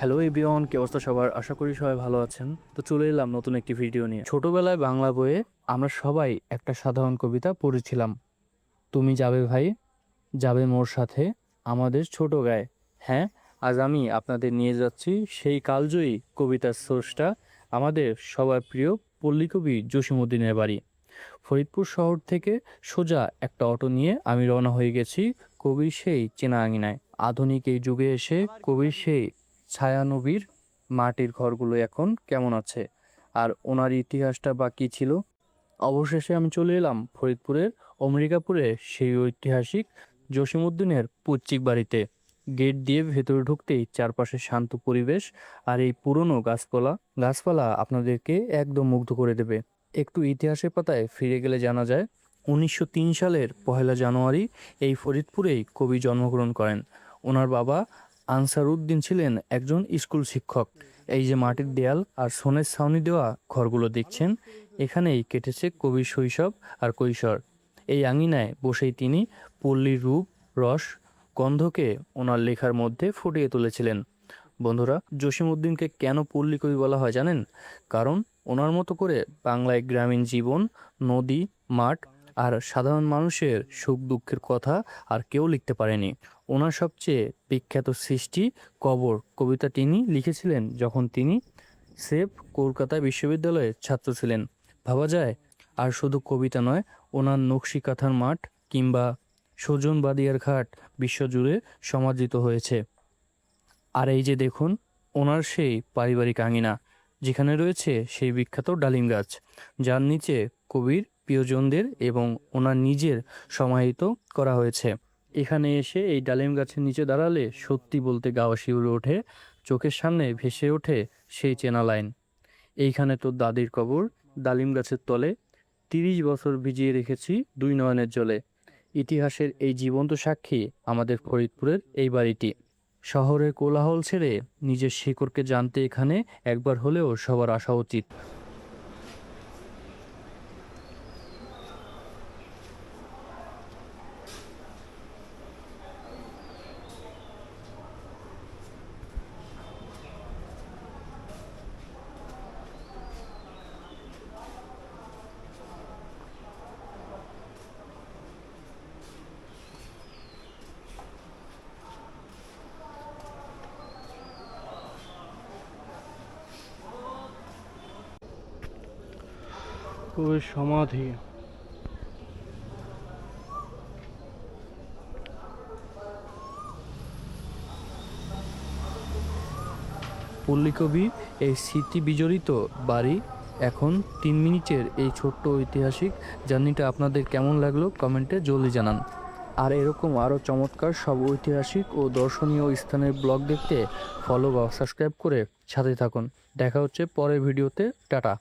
Hello everyone, কি অবস্থা সবার? আশা করি সবাই ভালো আছেন। তো চলে এলাম নতুন একটি ভিডিও নিয়ে। ছোটবেলায় বাংলা বইয়ে আমরা সবাই একটা সাধারণ কবিতা পড়েছিলাম, তুমি যাবে ভাই, যাবে মোর সাথে আমাদের ছোট গায়ে। হ্যাঁ, আজ আমি আপনাদের নিয়ে যাচ্ছি সেই কালজয়ী কবিতার স্রষ্টা, আমাদের সবার প্রিয় পল্লী কবি জসীমউদ্দিনের বাড়ি। ফরিদপুর শহর থেকে সোজা একটা অটো নিয়ে আমি রওনা হয়ে গেছি কবির সেই চেনা আঙিনায়। আধুনিক এই যুগে এসে কবির সেই ছায়ানবীর মাটির ঘরগুলো এখন কেমন আছে, আর ওনার ইতিহাসটা বা কী ছিল। অবশেষে আমি চলে এলাম ফরিদপুরের অমরিকাপুরে সেই ঐতিহাসিক জসীমউদ্দিনের পৈতৃক বাড়িতে। গেট দিয়ে ভেতরে ঢুকতেই চারপাশে শান্ত পরিবেশ, আর এই পুরনো গাছপালা আপনাদেরকে একদম মুগ্ধ করে দেবে। একটু ইতিহাসের পাতায় ফিরে গেলে জানা যায় 1903 সালের 1 জানুয়ারি এই ফরিদপুরেই কবি জন্মগ্রহণ করেন। ওনার বাবা আনসার উদ্দিন ছিলেন একজন স্কুল শিক্ষক। এই যে মাটির দেয়াল আর সোনের ছাউনি দেওয়া ঘরগুলো দেখছেন, এখানেই কেটেছে কবির শৈশব আর কৈশোর। এই আঙিনায় বসেই তিনি পল্লীর রূপ, রস, গন্ধকে ওনার লেখার মধ্যে ফুটিয়ে তুলেছিলেন। বন্ধুরা, জসীমউদ্দিনকে কেন পল্লী কবি বলা হয় জানেন? কারণ ওনার মতো করে বাংলায় গ্রামীণ জীবন, নদী, মাঠ আর সাধারণ মানুষের সুখ দুঃখের কথা আর কেউ লিখতে পারেনি। ওনার সবচেয়ে বিখ্যাত সৃষ্টি কবর কবিতা তিনি লিখেছিলেন যখন তিনি স্রেফ কলকাতা বিশ্ববিদ্যালয়ের ছাত্র ছিলেন। ভাবা যায়। আর শুধু কবিতা নয়, ওনার নকশি কাঁথার মাঠ কিংবা সজন বাদিয়ার ঘাট বিশ্বজুড়ে সমাদৃত হয়েছে। আর এই যে দেখুন, ওনার সেই পারিবারিক আঙিনা, যেখানে রয়েছে সেই বিখ্যাত ডালিম গাছ, যার নিচে কবির প্রিয়জনদের এবং ওনার নিজের সমাহিত করা হয়েছে। এখানে এসে এই ডালিম গাছের নিচে দাঁড়ালে সত্যি বলতে গা শিউরে ওঠে, চোখের সামনে ভেসে ওঠে সেই চেনা লাইন, এইখানে তোর দাদির কবর, ডালিম গাছের তলে 30 বছর ভিজিয়ে রেখেছি দুই নয়নের জলে। ইতিহাসের এই জীবন্ত সাক্ষী আমাদের ফরিদপুরের এই বাড়িটি। শহরের কোলাহল ছেড়ে নিজের শিকড়কে জানতে এখানে একবার হলেও সবার আসা উচিত। কবির সমাধি। পল্লীকবির এই স্মৃতি বিজড়িত বাড়ি এখন 3 মিনিটের এই ছোট্ট ঐতিহাসিক জার্নিটা আপনাদের কেমন লাগলো কমেন্টে জলদি জানান। আর এরকম আরও চমৎকার সব ঐতিহাসিক ও দর্শনীয় স্থানের ব্লগ দেখতে ফলো বা সাবস্ক্রাইব করে সাথে থাকুন। দেখা হচ্ছে পরের ভিডিওতে। টাটা।